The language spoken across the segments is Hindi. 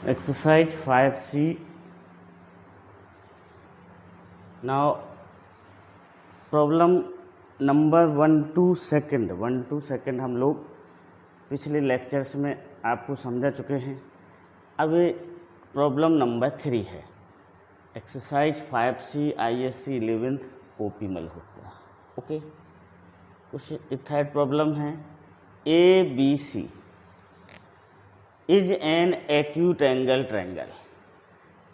Exercise 5C. Now problem number 1 to 2 हम लोग पिछले लेक्चर्स में आपको समझा चुके हैं। अब ये प्रॉब्लम नंबर 3 है। Exercise 5C ISC 11th OP Malhotra. Okay, कुछ थर्ड प्रॉब्लम है। ABC is an acute angle triangle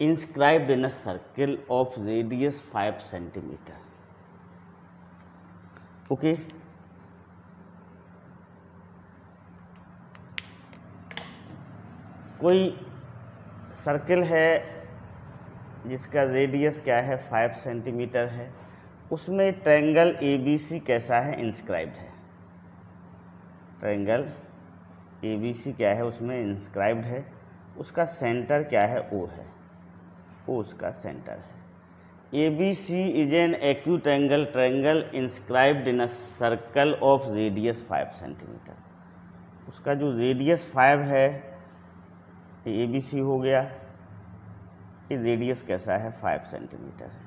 inscribed in a circle of radius 5 centimeter. Okay, कोई सर्किल है जिसका रेडियस क्या है 5 सेंटीमीटर है, उसमें ट्रायंगल ABC कैसा है, इंस्क्राइब्ड है। ट्रायंगल ABC क्या है, उसमें इंस्क्राइब्ड है। उसका सेंटर क्या है, O है, O उसका सेंटर है। ABC is an acute angle triangle inscribed in a circle of radius 5 centimetre. उसका जो रेडियस 5 है ये ABC हो गया। ये रेडियस कैसा है, 5 सेंटीमीटर है।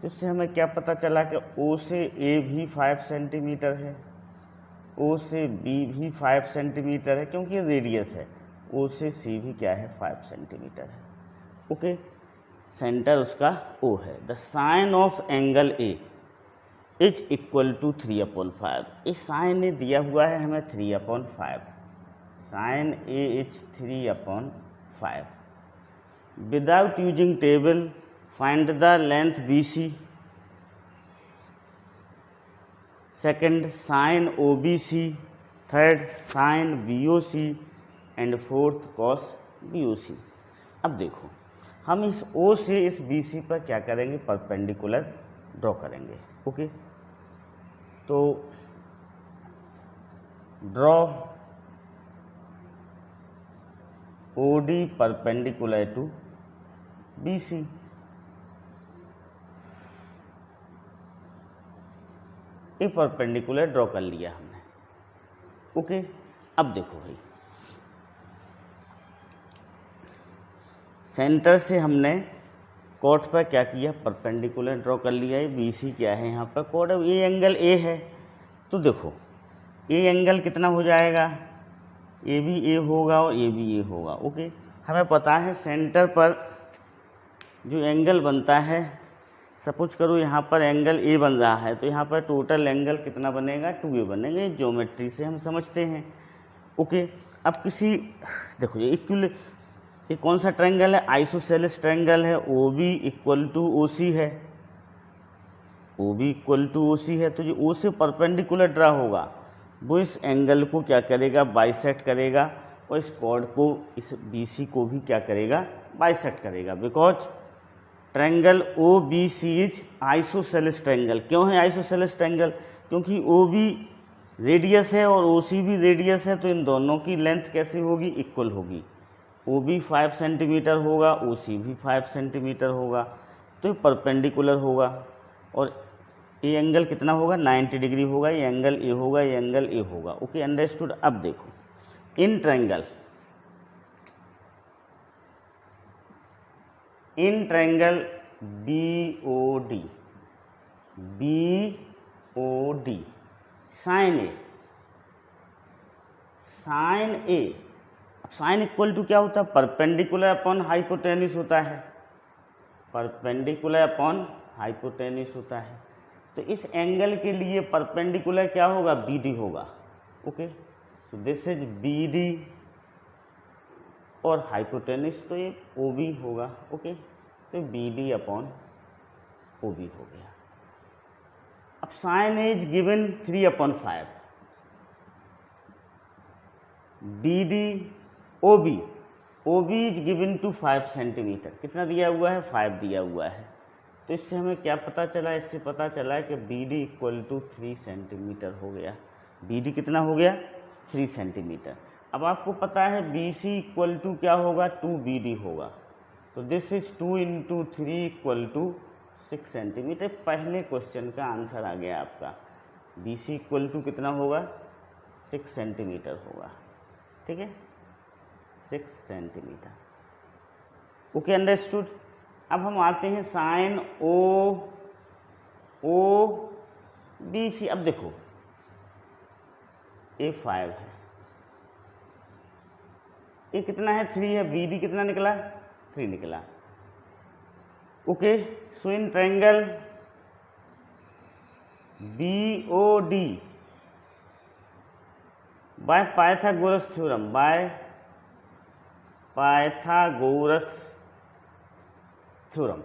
तो इससे हमें क्या पता चला कि O से A भी 5 सेंटीमीटर है, O से B भी 5 सेंटीमीटर है, क्योंकि ये रेडियस है। O से C भी क्या है, 5 सेंटीमीटर है। ओके, सेंटर उसका O है। The sine of angle A is equal to 3/5। इस साइन ने दिया हुआ है हमें 3/5। Sine A is 3/5। Without using table find the length BC। Second sine OBC। Third sine BOC and fourth cos BOC। अब देखो, हम इस O से इस BC पर क्या करेंगे, परपेंडिकुलर ड्रॉ करेंगे। ओके, तो draw OD perpendicular to BC। ये परपेंडिकुलर ड्रॉ कर लिया हमने। ओके, अब देखो भाई, सेंटर से हमने कॉट पर क्या किया, परपेंडिकुलर ड्रॉ कर लिया। ये BC क्या है यहाँ पर, कॉट। अब ये एंगल A है, तो देखो ये एंगल कितना हो जाएगा, ये भी A होगा और ये भी A होगा। ओके, हमें पता है सेंटर पर जो एंगल बनता है, सपोज करो यहाँ पर एंगल A बन रहा है, तो यहाँ पर टोटल एंगल कितना बनेगा, 2A बनेंगे। ज्योमेट्री से हम समझते हैं। ओके, अब किसी देखो ये कौन सा ट्रायंगल है, आइसोसेलेस ट्रायंगल है। OB इक्वल टू OC है, OB इक्वल टू OC है। तो जो O से परपेंडिकुलर ड्रा होगा वो इस एंगल को क्या करेगा, बाइसेक्ट करेगा, और इस कॉर्ड को, इस BC को भी क्या करेगा, बाइसेक्ट करेगा। Because triangle OBC is isosceles triangle. क्यों है आइसोसेलेस ट्रायंगल, क्योंकि OB रेडियस है और OC भी रेडियस है, तो इन दोनों की लेंथ कैसी होगी, इक्वल होगी। OB 5 सेंटीमीटर होगा, OC भी 5 सेंटीमीटर होगा, तो ये परपेंडिकुलर होगा। और ये एंगल कितना होगा, 90 डिग्री होगा। ये एंगल A होगा, ये एंगल A होगा। Okay, understood. अब देखो, in triangle BOD sine A। अब साइन इक्वल टू क्या होता है, परपेंडिकुलर अपॉन हाइपोटेन्यूस होता है। परपेंडिकुलर अपॉन हाइपोटेन्यूस होता है। तो इस एंगल के लिए परपेंडिकुलर क्या होगा, BD होगा। Okay, so this is BD, और हाइपोटेन्यूस तो ये OB होगा। ओके, तो BD अपॉन OB हो गया। अब sine is given 3/5। BD OB is given to 5 centimetre. कितना दिया हुआ है, 5 दिया हुआ है। तो इससे हमें क्या पता चला, इससे पता चला कि BD इक्वल टू 3 सेंटीमीटर हो गया। BD कितना हो गया, 3 सेंटीमीटर। अब आपको पता है BC इक्वल टू क्या होगा, 2BD होगा। तो this is 2 × 3 equal to 6 centimetre. पहले क्वेश्चन का आंसर आ गया आपका। BC इक्वल टू कितना होगा, 6 सेंटीमीटर होगा। ठीक है, 6 सेंटीमीटर। Okay, understood. अब हम आते हैं साइन ओ बी सी। अब देखो ये 5 है, ये कितना है 3 है, बी डी कितना निकला 3 निकला। Okay, so in triangle B O D by Pythagoras theorem, by Pythagoras theorem,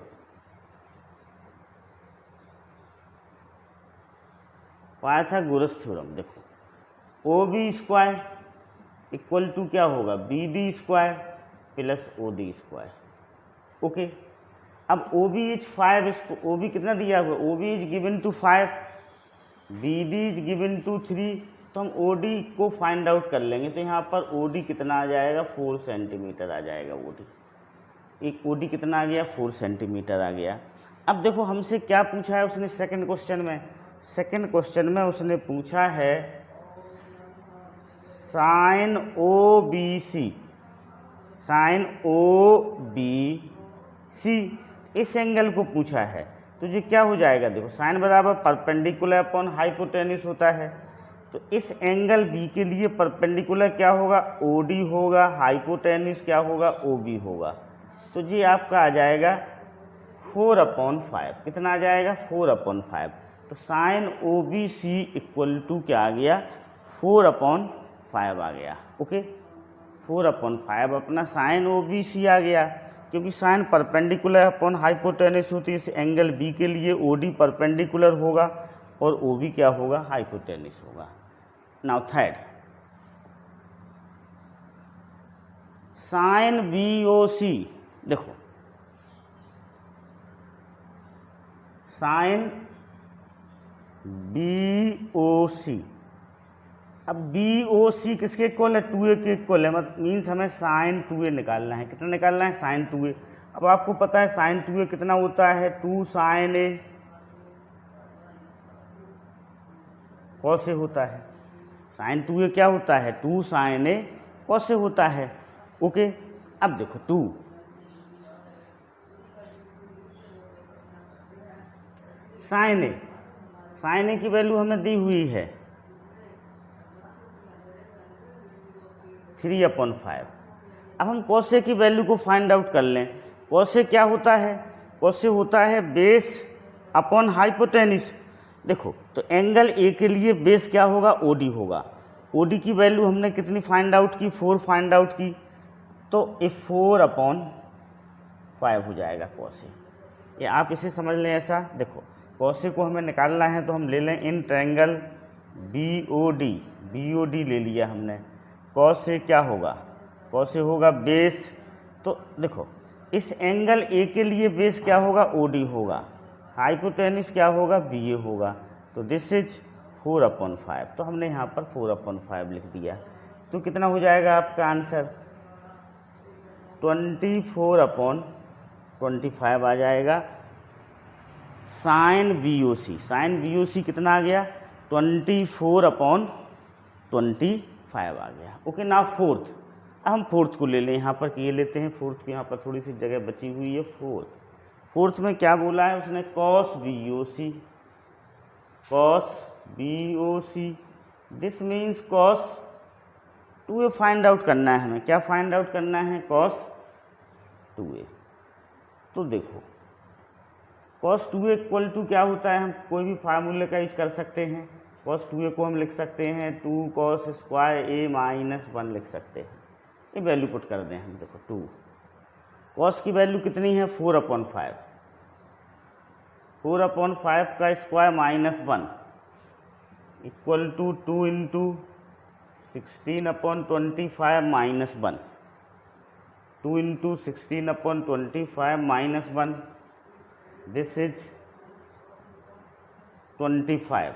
Pythagoras theorem. देखो O B square equal to क्या होगा B D square plus O D square. Okay, अब ओ बी इज 5, इसको ओ बी कितना दिया हुआ, O B is given to 5, B D is given to 3, तो हम ओ डी को फाइंड आउट कर लेंगे। तो यहाँ पर ओ डी कितना आ जाएगा 4 सेंटीमीटर आ जाएगा ओ डी। एक ओ डी कितना आ गया 4 सेंटीमीटर आ गया। अब देखो हमसे क्या पूछा है उसने सेकंड क्वेश्चन में, सेकंड क्वेश्चन में उसने पूछा है sine O B C, sine O B C, इस एंगल को पूछा है। तो ये क्या हो जाएगा, देखो साइन बराबर परपेंडिकुलर अपॉन हाइपोटेनिस होता है, तो इस एंगल बी के लिए परपेंडिकुलर क्या होगा ओ डी होगा, हाइपोटेनिस क्या होगा ओ बी होगा। तो ये आपका आ जाएगा 4/5, कितना आ जाएगा 4/5। तो sine O B C equal to क्या आ गया 4/5 आ गया। ओके, 4/5 अपना साइन ओ बी सी आ गया, क्योंकि साइन परपेंडिकुलर अपॉन हाइपोटेनिस होती है। इस एंगल बी के लिए ओ डी परपेंडिकुलर होगा और ओ बी क्या होगा हाइपोटेनिस होगा। Now third, sine B O C, देखो साइन बी ओ सी, अब बी ओ सी किसके इक्वल है 2a के इक्वल है, मतलब मीन्स हमें साइन 2a निकालना है। कितना निकालना है साइन 2a। अब आपको पता है साइन 2a कितना होता है 2 साइन ए कॉस ए होता है। साइन 2a क्या होता है 2 साइन ए कॉस ए होता है। ओके, अब देखो 2 साइन ए, साइन ए की वैल्यू हमें दी हुई है 3/5। अब हम कॉस ए की वैल्यू को फाइंड आउट कर लें। कॉस ए क्या होता है, कॉस ए होता है बेस अपॉन हाइपोटेनिस। देखो तो एंगल ए के लिए बेस क्या होगा ओ डी होगा। ओ डी की वैल्यू हमने कितनी फाइंड आउट की 4 फाइंड आउट की, तो ये 4/5 हो जाएगा कॉस ए। ये आप इसे समझ लें ऐसा। देखो कॉस ए को हमें निकालना है तो हम ले लें in triangle B O D ले लिया हमने। कॉस ए क्या होगा, कॉस ए होगा बेस, तो देखो इस एंगल ए के लिए बेस क्या होगा ओ डी होगा, हाइपोटेनिस क्या होगा बी ए होगा। तो दिस इज 4/5, तो हमने यहाँ पर 4/5 लिख दिया। तो कितना हो जाएगा आपका आंसर 24/25 आ जाएगा। साइन बी ओ सी, साइन बी ओ सी कितना आ गया 24/25 आ गया। ओके, ना फोर्थ, अब हम फोर्थ को ले लें यहाँ पर, ये लेते हैं फोर्थ की, यहाँ पर थोड़ी सी जगह बची हुई है। फोर्थ में क्या बोला है उसने cos B O C, this means cos 2a find out करना है हमें। क्या फाइंड आउट करना है कॉस 2a। तो देखो कॉस 2a इक्वल टू क्या होता है, हम कोई भी फार्मूले का यूज कर सकते हैं। कॉस 2a को हम लिख सकते हैं 2 cos स्क्वायर a -1 लिख सकते हैं। ये वैल्यू पुट कर दें हम। देखो 2 कॉस की वैल्यू कितनी है 4/5, 4/5 का square -1 equal to 2 × 16/25 -1, 2 × 16/25 -1, this is 25,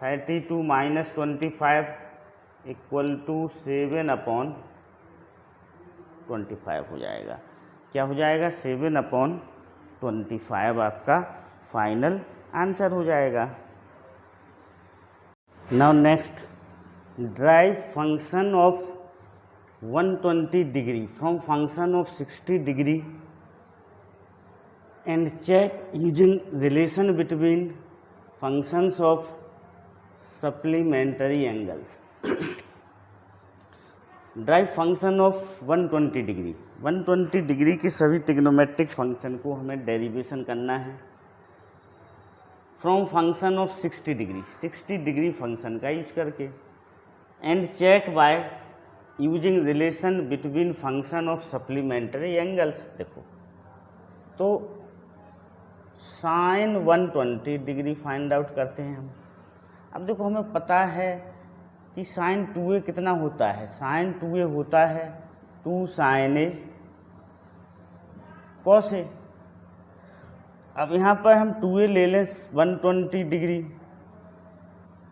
32 - 25 equal to 7/25 हो जाएगा। क्या हो जाएगा 7/25 आपका फाइनल आंसर हो जाएगा। Now next, drive function of 120 degree from function of 60 degree and check using relation between functions of supplementary angles. Derive function of 120 degree 120 degree के सभी ट्रिग्नोमेट्रिक फंक्शन को हमें डेरिवेशन करना है from function of 60 degree function का यूज करके and check by using relation between function of supplementary angles. देखो तो साइन 120 डिग्री फाइंड आउट करते हैं हम। अब देखो हमें पता है कि साइन 2a कितना होता है, साइन 2a होता है 2 साइन a कॉस a। अब यहाँ पर हम 2a ले लें 120 डिग्री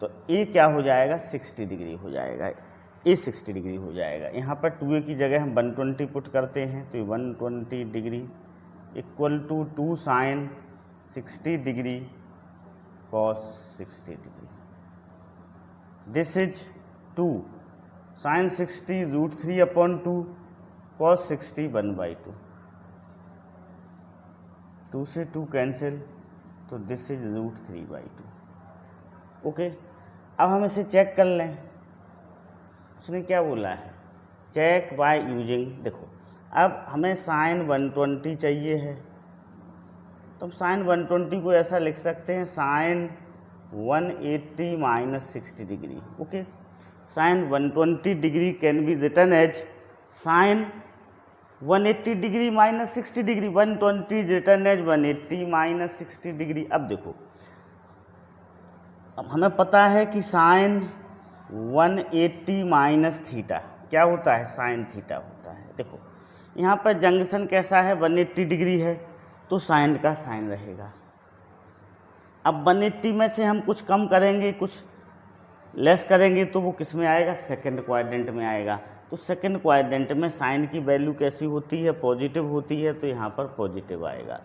तो a क्या हो जाएगा 60 डिग्री हो जाएगा, a 60 डिग्री हो जाएगा। यहाँ पर 2a की जगह हम 120 पुट करते हैं तो 120 degree equal to 2 sine 60 degree cos 60 degree. This is 2 sine 60 √3 upon 2 cos 60 1/2। 2 से 2 कैंसिल तो दिस इज √3/2। ओके, अब हम इसे चेक कर लें। उसने क्या बोला है, चेक बाय यूजिंग। देखो अब हमें साइन 120 चाहिए है तो हम साइन 120 को ऐसा लिख सकते हैं sine 180 minus 60 degree. Okay, sine 120 degree can be written as sine 180 degree minus 60 degree. 120 written as 180 minus 60 degree. अब देखो अब हमें पता है कि साइन 180 माइनस थीटा क्या होता है, साइन थीटा होता है। देखो यहाँ पर जंक्शन कैसा है 180 डिग्री है तो साइन का साइन रहेगा। अब 180 में से हम कुछ कम करेंगे कुछ लेस करेंगे तो वो किस में आएगा, सेकंड क्वाड्रेंट में आएगा। तो सेकंड क्वाड्रेंट में साइन की वैल्यू कैसी होती है, पॉजिटिव होती है तो यहाँ पर पॉजिटिव आएगा।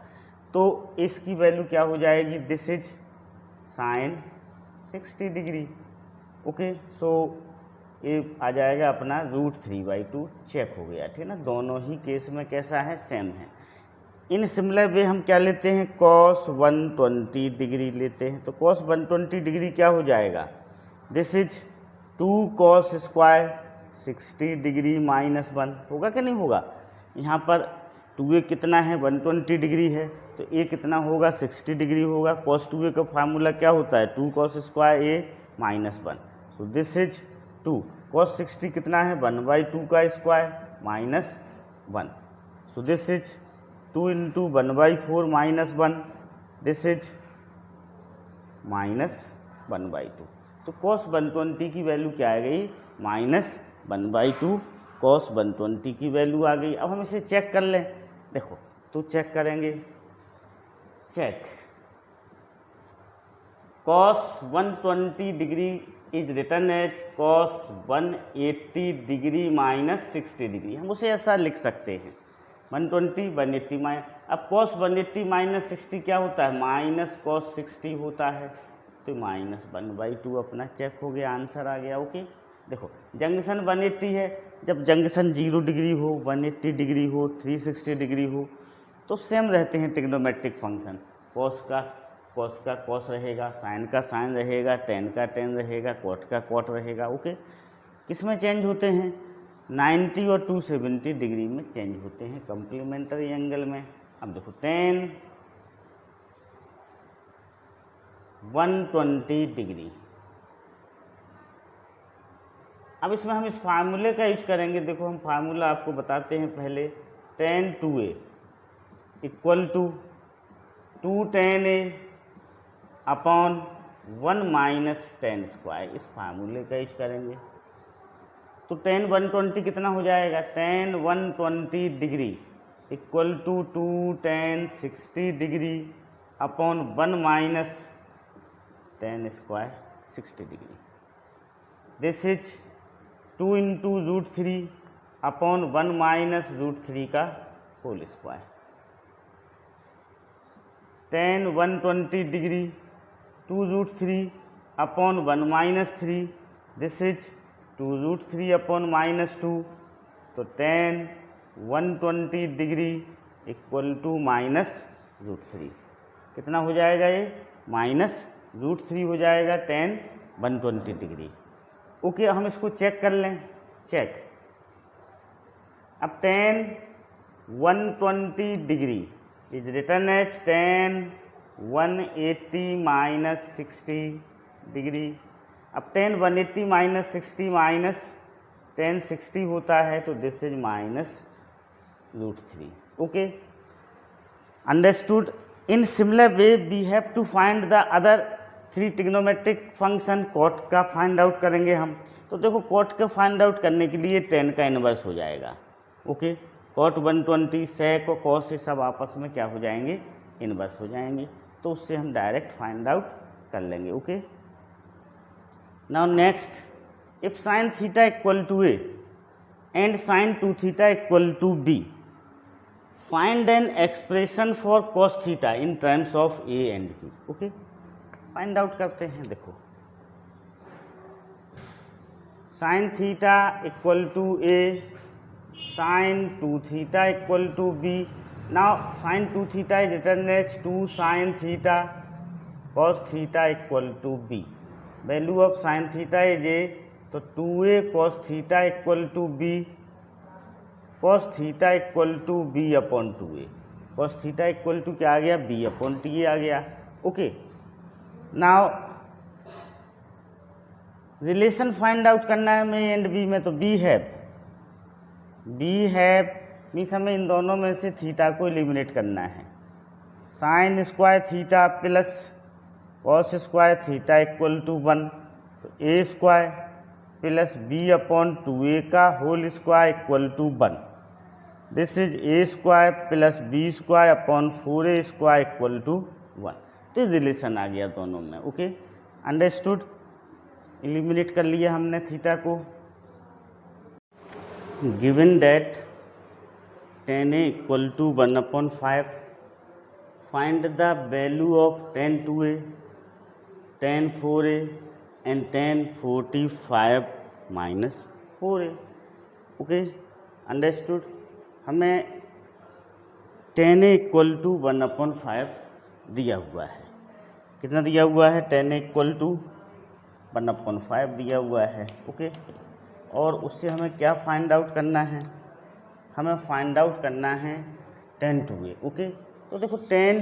तो इसकी वैल्यू क्या हो जाएगी, this is sine 60 degree. Okay, so ये आ जाएगा अपना √3/2 चेक हो गया। ठीक है ना, दोनों ही केस में कैसा है, सेम है। इन सिमिलर वे हम क्या लेते हैं, कॉस 120 डिग्री लेते हैं। तो कॉस 120 डिग्री क्या हो जाएगा, this is 2 cos square 60 degree minus 1 होगा कि नहीं होगा। यहाँ पर 2a कितना है 120 डिग्री है तो a कितना होगा 60 डिग्री होगा। कॉस 2a का फार्मूला क्या होता है 2 cos square a minus 1। So this is 2 cos 60 कितना है 1/2 का square minus 1। So this is 2 into 1/4 minus 1, this is minus 1/2। तो कॉस 120 की वैल्यू क्या आ गई, माइनस 1/2 कॉस 120 की वैल्यू आ गई। अब हम इसे चेक कर लें। देखो तो चेक करेंगे, check cos 120 degree is written as cos 180 degree minus 60 degree. हम उसे ऐसा लिख सकते हैं 120 180 माइनस। अब कॉस 180 माइनस 60 क्या होता है, माइनस कॉस 60 होता है तो माइनस 1/2 अपना चेक हो गया, आंसर आ गया। ओके, देखो जंक्शन 180 है, जब जंक्शन 0 डिग्री हो 180 डिग्री हो 360 डिग्री हो तो सेम रहते हैं ट्रिग्नोमेट्रिक फंक्शन। कॉस का कॉस रहेगा, साइन का साइन रहेगा, टेन का टेन रहेगा, कॉट का कॉट रहेगा। ओके, किस में चेंज होते हैं, 90 और 270 डिग्री में चेंज होते हैं कम्प्लीमेंट्री एंगल में। अब देखो टेन 120 डिग्री। अब इसमें हम इस फार्मूले का यूज करेंगे। देखो हम फार्मूला आपको बताते हैं पहले, tan 2a equal to 2 tan a upon 1 minus tan square, इस फार्मूले का यूज करेंगे। तो tan 120 कितना हो जाएगा, tan 120 degree equal to 2 tan 60 degree upon 1 minus tan square 60 degree. This is 2 into √3 upon 1 minus √3 का whole square. tan 120 degree 2√3 upon 1 minus 3, this is 2√3 upon -2 तो tan 120 डिग्री इक्वल टू -√3। कितना हो जाएगा ये? -√3 हो जाएगा tan 120 डिग्री। ओके, हम इसको चेक कर लें। चेक, अब tan 120 degree is written as tan 180 - 60 degree. अब tan 180 - 60 माइनस tan 60 होता है, तो this is -√3। Okay, understood. In similar way we have to find the other 3 trigonometric function. Cot का फाइंड आउट करेंगे हम। तो देखो, कॉट का फाइंड आउट करने के लिए tan का इन्वर्स हो जाएगा। ओके, cot 120 sec और cos से सब आपस में क्या हो जाएंगे? इन्वर्स हो जाएंगे। तो उससे हम डायरेक्ट फाइंड आउट कर लेंगे। Okay, now next, if sin theta equal to a and sin 2 theta equal to b, find an expression for cos theta in terms of a and b। Okay, find out करते हैं। देखो, sin theta equal to a, sin 2 theta equal to b। Now sin 2 theta is written as 2 sin theta cos theta equal to b। Value of sin theta is a, तो 2a cos theta equal to b, cos theta equal to b upon 2a। cos theta equal to क्या आ गया? b अपॉन ta आ गया। Okay, now relation find out करना है हमें एंड बी में। तो बी है मीन्स हमें इन दोनों में से थीटा को एलिमिनेट करना है। Sine square theta plus cos square theta equal to 1, तो A square plus B upon 2a का whole square equal to 1। This is A square plus B square upon 4a square equal to 1। तो रिलेशन आ गया दोनों में। Okay, understood. एलिमिनेट कर लिया हमने थीटा को। Given that tan a equal to 1/5, find the value of tan 2a, tan 4a and tan 45 minus 4a। Okay, understood. हमें tan a इक्वल टू 1/5 दिया हुआ है। कितना दिया हुआ है? tan a इक्वल टू 1/5 दिया हुआ है। ओके, और उससे हमें क्या फाइंड आउट करना है? हमें फाइंड आउट करना है tan 2a। ओके, तो देखो tan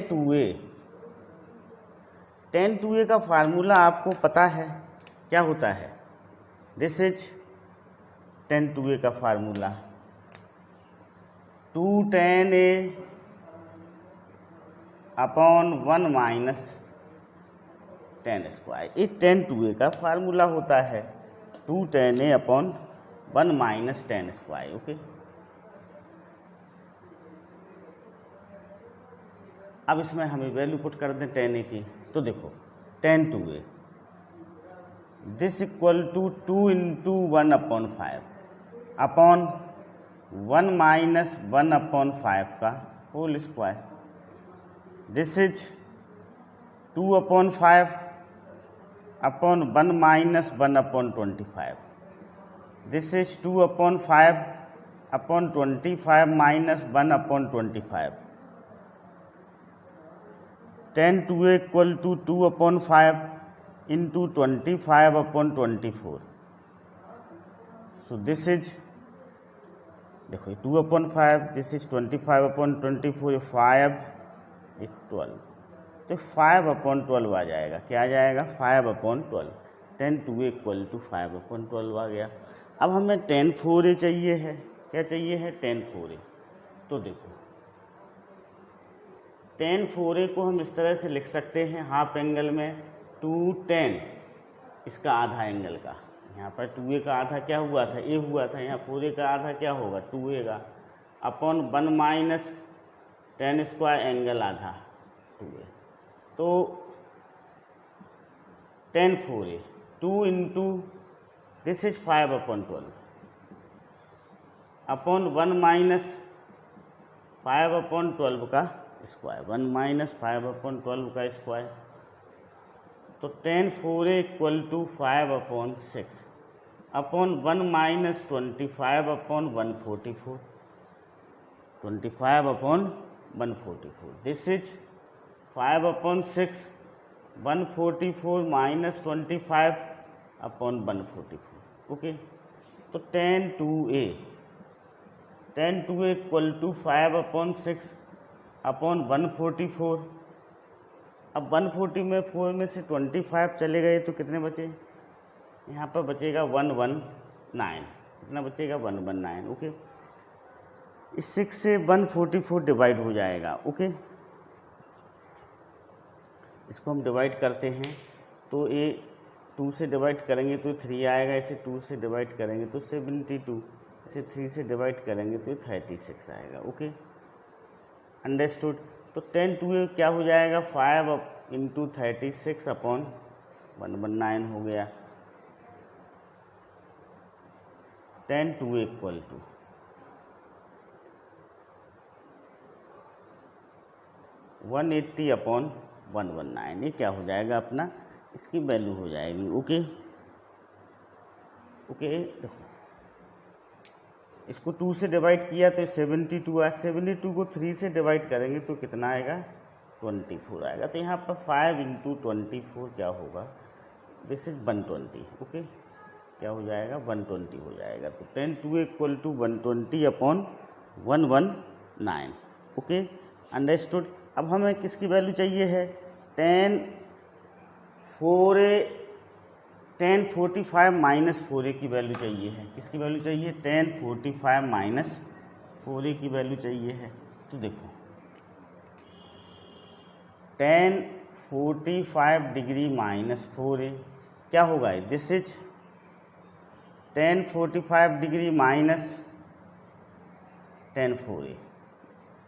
2a का फार्मूला आपको पता है क्या होता है? दिस इज tan 2a का formula 2 tan a upon 1 minus tan square. ये tan 2a का फार्मूला होता है 2 tan a upon 1 minus tan square. Okay, अब इसमें हमें वैल्यू पुट कर दें tan a की। तो देखो, tan 2a this equal to 2 into 1/5 upon 1 minus 1/5 का whole square. This is 2/5 upon 1 minus 1/25। This is 2/5 upon 25 minus 1/25। tan 2a equal to 2/5 into 25/24। So this is, देखो 2/5, दिस इज 25/24, 5 12, तो 5/12 आ जाएगा। क्या आ जाएगा? 5/12। tan 2a इक्वल टू 5/12 आ गया। अब हमें tan 4a चाहिए है। क्या चाहिए है? tan 4a। तो देखो, tan 4a को हम इस तरह से लिख सकते हैं हाफ एंगल में 2 tan इसका आधा एंगल का। यहाँ पर 2a का आधा क्या हुआ था? a हुआ था। यहाँ 4a का आधा क्या होगा? 2a का upon 1 minus tan square angle आधा 2a। तो tan 4a 2 into this is 5/12 upon 1 minus 5/12 का स्क्वायर, 1 माइनस 5/12 का स्क्वायर। तो tan 4a equal to 5/6 upon 1 minus 25 upon 144, 25 upon 144, this is 5 upon 6, 144 minus 25 upon 144, okay. तो tan 2a equal to 5 upon 6 upon 144। अब 140 में 4 में से 25 चले गए तो कितने बचे, यहाँ पर बचेगा 119, कितना बचेगा 119, ओके। इस 6 से 144 डिवाइड हो जाएगा, ओके। इसको हम डिवाइड करते हैं तो ये 2 से डिवाइड करेंगे तो 3 आएगा, इसे 2 से डिवाइड करेंगे तो 72, इसे 3 से डिवाइड करेंगे तो 36 आएगा, ओके, अंडरस्टूड। तो tan 2a क्या हो जाएगा, 5 इंटू 36 अपॉन 119 हो गया। tan 2a equal to 180 upon 119, ये क्या हो जाएगा अपना, इसकी वैल्यू हो जाएगी, ओके। ओके देखो, इसको 2 से डिवाइड किया तो 72 आया, 72 को 3 से डिवाइड करेंगे तो कितना आएगा, 24 आएगा। तो यहाँ पर 5 इंटू 24 क्या होगा, दिस इज 120, ओके, क्या हो जाएगा 120 हो जाएगा। तो tan 2a equal to 120 upon 119, okay, understood. अब हमें किसकी वैल्यू चाहिए है, tan 45 माइनस 4a की वैल्यू चाहिए है, किसकी वैल्यू चाहिए, tan 45 माइनस 4a की वैल्यू चाहिए है। तो देखो tan 45 डिग्री माइनस 4a क्या होगा, this is tan 45 degree minus tan 4a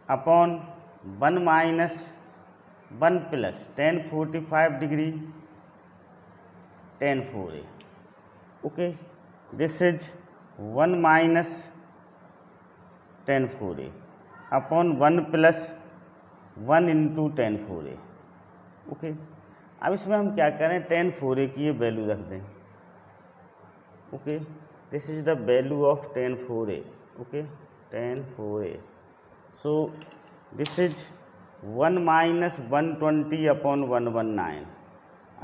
upon 1 minus 1 plus tan 45 degree tan 4a, okay, this is 1 minus tan 4a upon 1 plus 1 into tan 4a, okay. अब इसमें हम क्या करें, tan 4a की ये वैल्यू रख दें, okay, this is the value of tan 4a, okay, tan 4a, so this is 1 minus 120 upon 119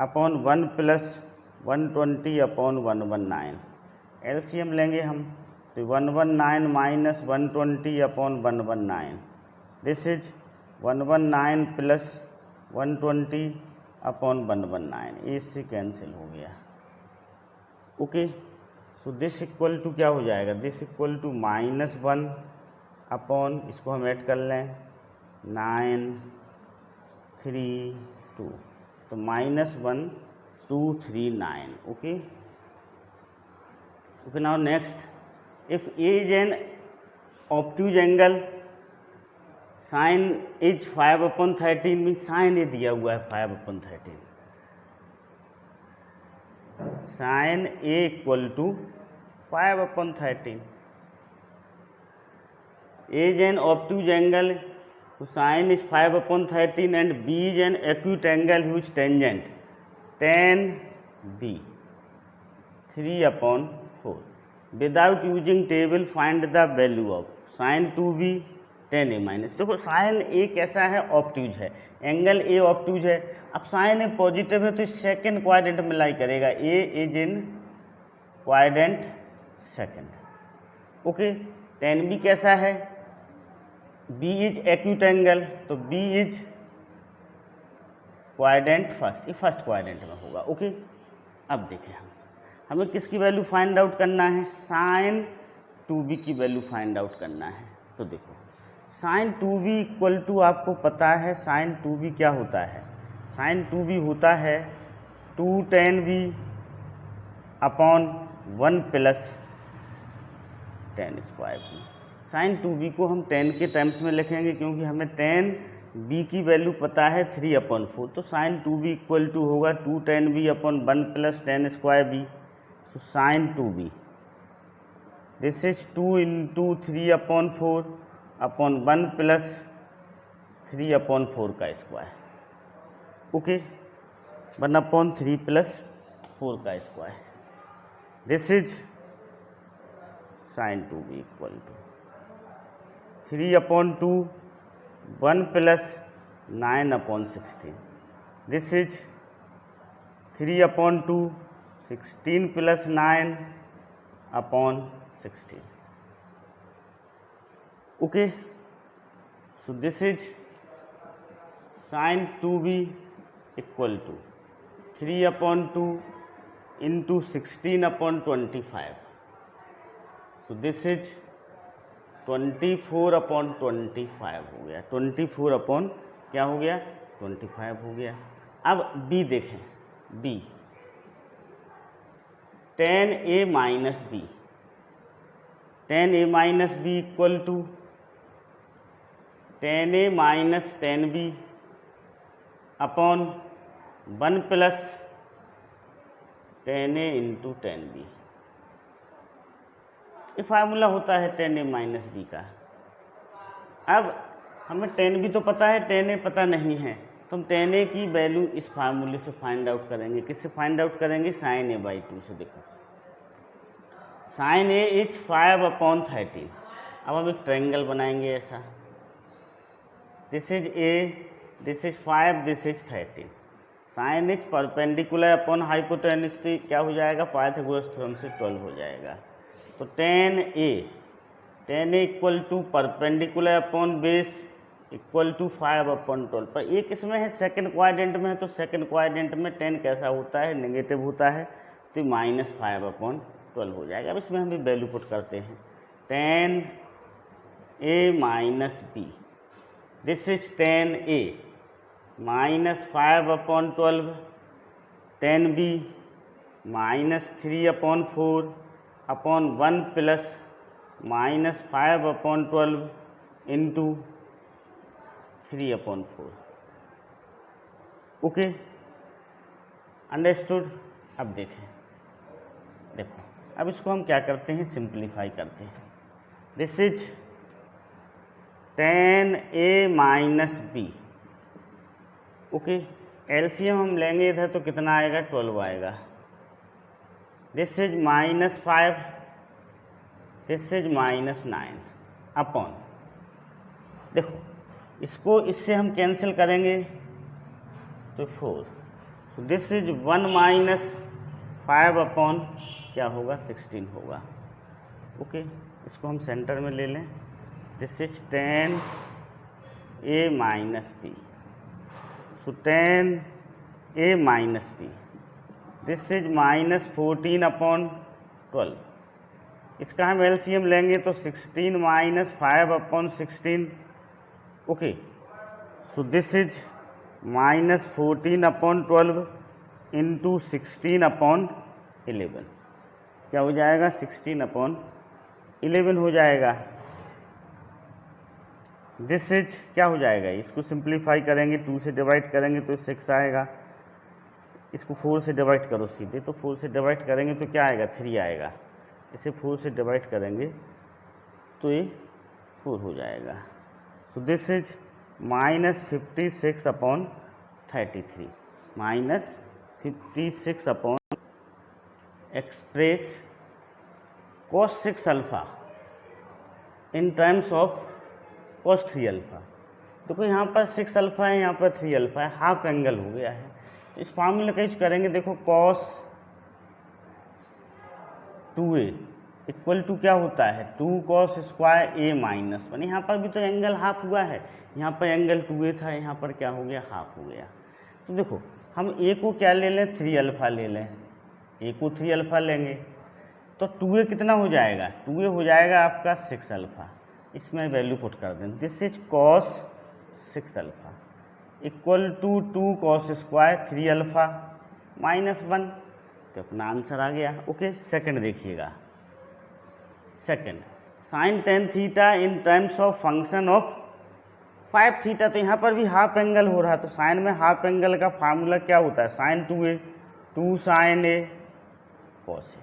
upon 1 plus 120 upon 119, LCM लेंगे हम तो 119 minus 120 upon 119, this is 119 plus 120 upon 119, इससे कैंसिल हो गया, okay. So this equal to क्या हो जाएगा, दिस इक्वल टू -1 अपॉन, इसको हम ऐड कर लें 9 3 2, तो -1 2 3 9, okay, okay. Now next, if A is an obtuse angle, sin is 5 upon 13 में sin A दिया हुआ है 5 upon 13, sin A equal to 5 upon 13, A is an obtuse angle, sin is 5 upon 13 and B is an acute angle whose tangent tan B 3 upon 4. Without using table, find the value of sin 2B tan A minus। देखो sin A कैसा है, ऑब्ट्यूज है, एंगल A ऑब्ट्यूज है। अब sin A पॉजिटिव है तो सेकेंड क्वाड्रेंट में लाई करेगा, A is in quadrant second, okay. tan B कैसा है, B इज एक्यूट एंगल, तो B इज क्वाड्रेंट फर्स्ट, ये फर्स्ट क्वाड्रेंट में होगा, ओके। अब देखें हमें किसकी वैल्यू फाइंड आउट करना है, sin 2b की वैल्यू फाइंड आउट करना है। तो देखो sin 2b इक्वल टू, आपको पता है sin 2b क्या होता है, sin 2b होता है 2 tan b upon 1 plus tan square b। sin 2b को हम tan के टर्म्स में लिखेंगे क्योंकि हमें tan b की वैल्यू पता है 3 अपॉन 4, तो sin 2b इक्वल टू होगा 2 tan b upon 1 plus tan square b। So sin 2b this is 2 into 3 upon 4 upon 1 plus 3 upon 4 का स्क्वायर, ओके, 1 अपॉन 3 प्लस 4 का square, this is sine 2b equal to 3/2 1 plus 9/16। This is 3/2 16 plus 9/16। Okay, so this is sine 2b equal to 3/2 into 16/25। So this is 24/25 हो गया। 24 क्या हो गया? 25 हो गया। अब b देखें, b tan a minus b, tan a minus b equal to tan a minus tan b upon 1 plus tan a into tan b। ये फार्मूला होता है tan a माइनस b का। अब हमें tan b तो पता है, tan a पता नहीं है, तो हम tan a की वैल्यू इस फार्मूले से फाइंड आउट करेंगे। किससे फाइंड आउट करेंगे? sin a/2 से। देखो sin a इज 5/13। अब हम एक ट्रायंगल बनाएंगे ऐसा, this is a, this is 5, this is 13। Sine is perpendicular upon hypotenuse, तो क्या हो जाएगा? पाइथागोरस थ्योरम से 12 हो जाएगा। तो tan a equal to perpendicular upon base equal to 5/12। पर एक इसमें है सेकंड क्वाड्रेंट में है, तो सेकंड क्वाड्रेंट में tan कैसा होता है? नेगेटिव होता है, तो -5/12 हो जाएगा। अब इसमें हम वैल्यू पुट करते हैं, tan a minus b, this is tan a -5/12, tan b -3/4 upon 1 plus -5/12 into 3/4। Okay, understood. अब देखें, देखो अब इसको हम क्या करते हैं? सिंप्लीफाई करते हैं। This is tan a minus b। Okay, LCM हम लेंगे इधर तो कितना आएगा? 12 आएगा। This is -5, this is -9 upon, देखो इसको इससे हम कैंसिल करेंगे तो 4। सो दिस इज 1 -5 अपॉन क्या होगा? 16 होगा। ओके, इसको हम सेंटर में ले लें। This is tan a minus b, so tan a minus b, this is -14/12। इसका हम एलसीएम लेंगे तो 16 -5/16। Okay, so this is -14/12 into 16/11। क्या हो जाएगा? 16/11 हो जाएगा। दिस इज क्या हो जाएगा? इसको सिंप्लीफाई करेंगे, 2 से डिवाइड करेंगे तो 6 आएगा। इसको 4 से डिवाइड करो सीधे, तो 4 से डिवाइड करेंगे तो क्या आएगा? 3 आएगा। इसे 4 से डिवाइड करेंगे तो ये 4 हो जाएगा। सो this is -56/33, -56 express cos 6 alpha in terms of cos 3 alpha. देखो यहाँ पर 6 अल्फ़ा है, यहाँ पर 3 अल्फ़ा है, हाफ एंगल हो गया है। तो इस फार्मूले का यूज करेंगे। देखो cos 2a इक्वल टू क्या होता है? 2 cos स्क्वायर a माइनस 1। यहाँ पर भी तो एंगल हाफ हुआ है, यहाँ पर एंगल 2a था, यहाँ पर क्या हो गया? हाफ हो गया। तो देखो हम a को क्या ले लें? 3 अल्फ़ा ले लें, a को 3 अल्फ़ा लेंगे तो 2a कितना हो जाएगा? 2a हो जाएगा आपका 6 अल्फ़ा। इसमें वैल्यू पुट कर दें। This is cos 6 alpha equal to 2 cos square 3 alpha minus 1। तो अपना आंसर आ गया। ओके, सेकंड देखिएगा। Second, sine tan theta in terms of function of 5 theta. तो यहाँ पर भी हाफ एंगल हो रहा है, तो साइन में हाफ एंगल का फार्मूला क्या होता है? Sine 2a, 2 sin a cos a।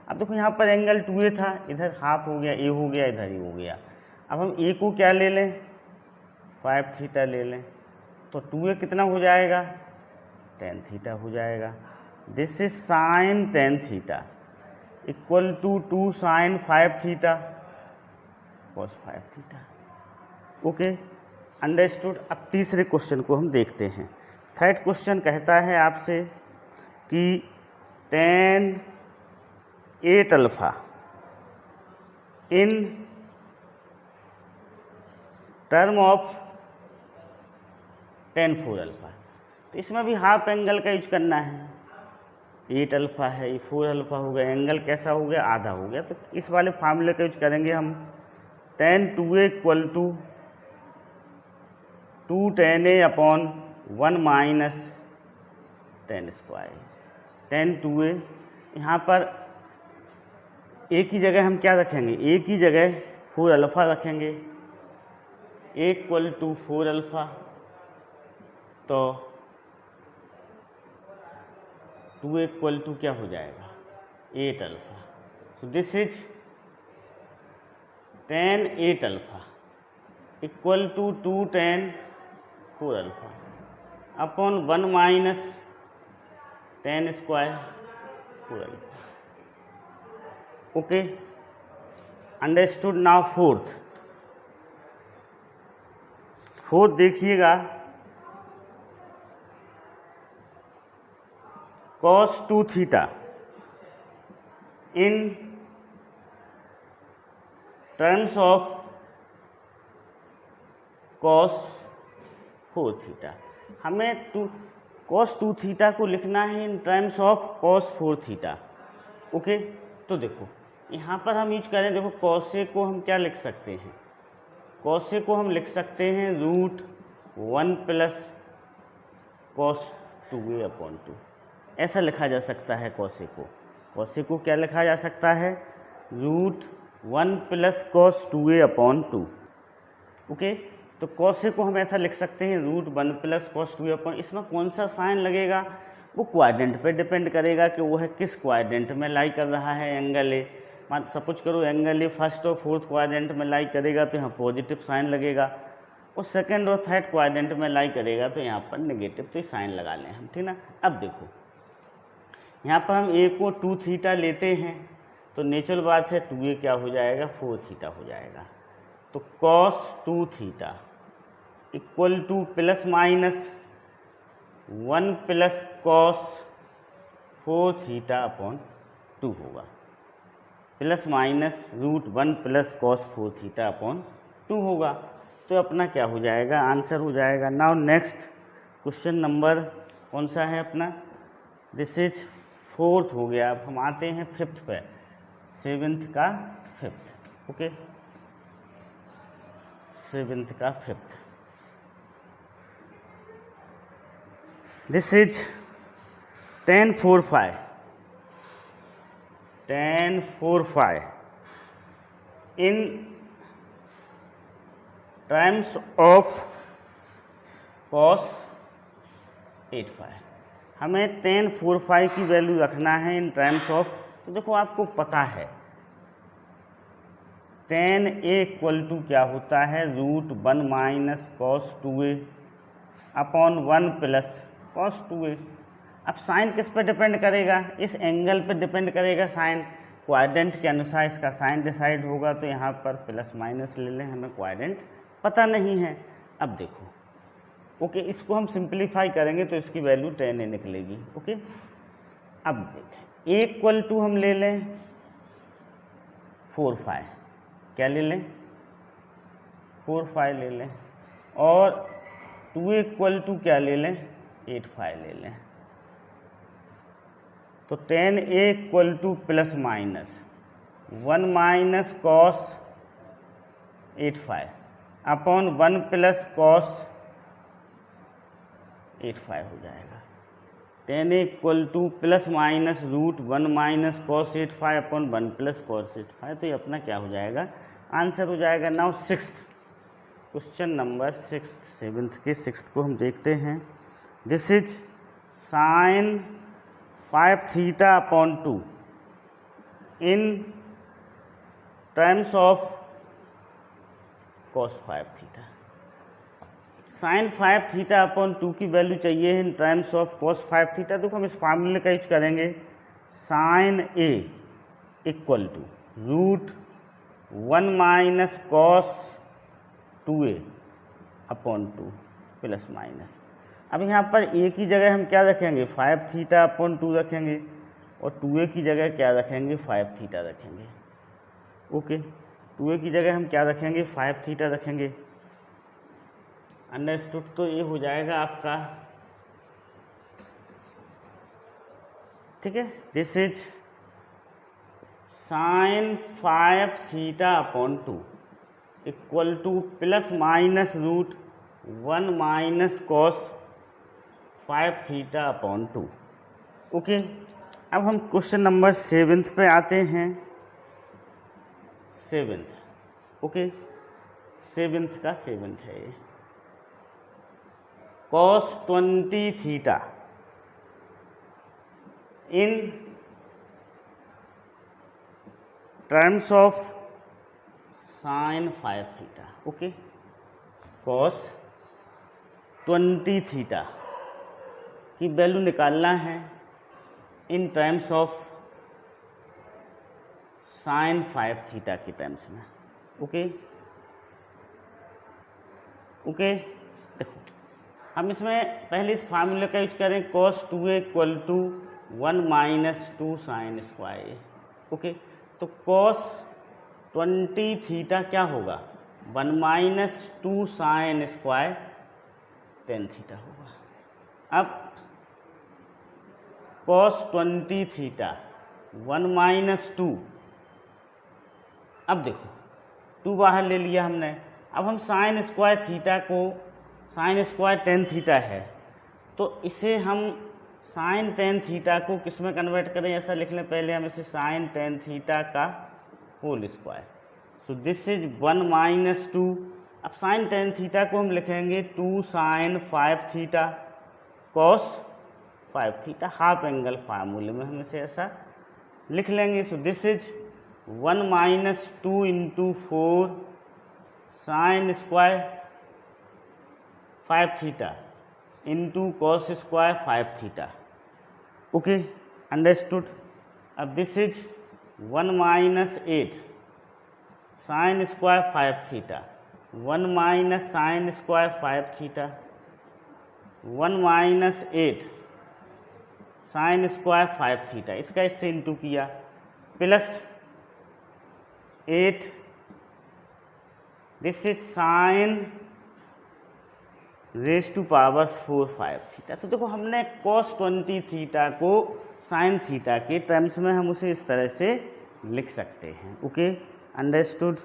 अब देखो यहाँ पर एंगल 2a था, इधर हाफ हो गया, a हो गया, इधर ही हो गया। अब हम a को क्या ले लें? 5 थीटा ले लें, तो 2a कितना हो जाएगा? tan थीटा हो जाएगा। This is sine tan theta equal to 2 sine 5 theta cos 5 theta. Okay, understood. अब तीसरे क्वेश्चन को हम देखते हैं। थर्ड क्वेश्चन कहता है आपसे कि tan 8 alpha in term of tan 4 alpha. तो इसमें भी हाफ एंगल का यूज करना है। 8 अल्फा है, ये 4 अल्फा हो गया, एंगल कैसा हो गया, आधा हो गया। तो इस वाले फार्मूले का यूज करेंगे हम। tan 2a equal to 2 tan a upon 1 minus tan square. tan 2a यहाँ पर a की जगह हम क्या रखेंगे, a की जगह 4 अल्फा रखेंगे, a इक्वल टू 4 अल्फा। तो 2 इक्वल टू क्या हो जाएगा, 8 alpha. So this is tan 8 alpha equal to 2 tan 4 alpha upon 1 minus tan square 4 alpha. Okay, understood. Now fourth देखिएगा, cos 2 theta in terms of cos 4 theta. हमें cos 2 थीटा को लिखना है in terms of cos 4 theta. Okay, तो देखो यहाँ पर हम यूज करें, देखो cos A को हम क्या लिख सकते हैं, cos A को हम लिख सकते हैं √1 प्लस cos 2a अपॉन 2। ऐसा लिखा जा सकता है cos A को। cos A को क्या लिखा जा सकता है, √1 plus cos 2a upon 2। Okay, तो cos A को हम ऐसा लिख सकते हैं √1 प्लस cos 2a अपॉन। इसमें कौन सा साइन लगेगा, वो क्वाड्रेंट पे डिपेंड करेगा कि वो है किस क्वाड्रेंट में लाई कर रहा है एंगल ए। मान सपोज करो एंगल ए फर्स्ट और फोर्थ क्वाड्रेंट में लाई करेगा तो यहाँ पॉजिटिव साइन लगेगा, और सेकंड और थर्ड क्वाड्रेंट में लाई करेगा तो यहाँ पर नेगेटिव, तो ये साइन लगा लें हम, ठीक ना। अब देखो यहाँ पर हम a को 2 थीटा लेते हैं तो नेचुरल बात है 2a क्या हो जाएगा, 4 थीटा हो जाएगा। तो cos 2 theta equal to plus minus 1 plus cos 4 theta upon 2 होगा, plus minus √1 plus cos 4 theta upon 2 होगा। तो अपना क्या हो जाएगा, आंसर हो जाएगा। नाउ नेक्स्ट क्वेश्चन नंबर कौन सा है अपना, दिस इज फोर्थ हो गया। अब हम आते हैं फिफ्थ पे, सेवेंथ का फिफ्थ। ओके, सेवेंथ का fifth, this is tan 4 5 in terms of cos 8 5। हमें tan 4 5 की वैल्यू रखना है इन टर्म्स ऑफ, तो देखो आपको पता है tan a इक्वल टू क्या होता है, √1 minus cos 2a upon 1 plus cos 2a। अब साइन किस पर डिपेंड करेगा, इस एंगल पर डिपेंड करेगा साइन। क्वाड्रेंट के अनुसार इसका साइन डिसाइड होगा, तो यहाँ पर प्लस माइनस ले लें, हमें क्वाड्रेंट पता नहीं है। अब देखो ओके, इसको हम सिंप्लीफाई करेंगे तो इसकी वैल्यू tan a निकलेगी। ओके, अब देखें a इक्वल टू हम ले लें 4 5, क्या ले लें 4 5 ले लें, और 2a इक्वल टू क्या ले लें 8 5 ले लें। तो tan a equal to plus minus 1 minus cos 8 5 upon 1 plus cos 8 5 हो जाएगा। tan a equal to plus minus √1 minus cos 8 5 upon 1 plus cos 8 5। तो ये अपना क्या हो जाएगा, आंसर हो जाएगा। Now sixth question number sixth, seventh के सिक्स्थ को हम देखते हैं। This is sine 5 theta upon 2 in terms of cos 5 theta. Sine 5 theta upon 2 की वैल्यू चाहिए in terms of cos 5 theta. देखो हम इस फार्मूले का यूज करेंगे, sine a equal to root 1 minus cos 2a upon 2 plus minus. अब यहाँ पर a की जगह हम क्या रखेंगे 5 थीटा अपॉन 2 रखेंगे और 2a की जगह क्या रखेंगे 5 थीटा रखेंगे। ओके, 2a की जगह हम क्या रखेंगे 5 थीटा रखेंगे। अंडरस्टूड। तो ये हो जाएगा आपका, ठीक है, this is sine 5 theta upon 2 equal to plus minus root 1 minus cos 5 theta upon 2। Okay, अब हम क्वेश्चन नंबर 7 पे आते हैं। 7, ओके, 7 का 7 है ये। Cos 20 theta in terms of sine 5 theta. Okay, cos 20 theta की वैल्यू निकालना है in terms of sine 5 theta के टर्म्स में। ओके ओके, देखो हम इसमें पहले इस फार्मूले का यूज करें, cos 2a equal to 1 minus 2 sine square. Okay, तो cos 20 थीटा क्या होगा 1 माइनस 2 साइन स्क्वायर 10 थीटा होगा। अब cos 20 थीटा 1 माइनस 2, अब देखो 2 बाहर ले लिया हमने। अब हम साइन स्क्वायर थीटा को, साइन स्क्वायर 10 थीटा है, तो इसे हम साइन 10 थीटा को किस में कन्वर्ट करें, ऐसा लिख लें पहले हम इसे साइन 10 थीटा का whole square. So this is 1 minus 2। अब साइन 10 थीटा को हम लिखेंगे 2 sine 5 theta cos 5 theta, half angle formula में हम इसे ऐसा लिख लेंगे। So this is 1 minus 2 into 4 sine square 5 theta into cos square 5 theta. Okay, understood. अब this is 1 minus 8 sine square 5 theta, 1 minus sign square 5 theta, 1 minus 8 sine square 5 theta, इसका इससे इंटू किया, plus 8 this is sine raise to power 4 5 theta. तो देखो हमने cos 20 थीटा को साइन थीटा के टर्म्स में हम उसे इस तरह से लिख सकते हैं। Okay, understood.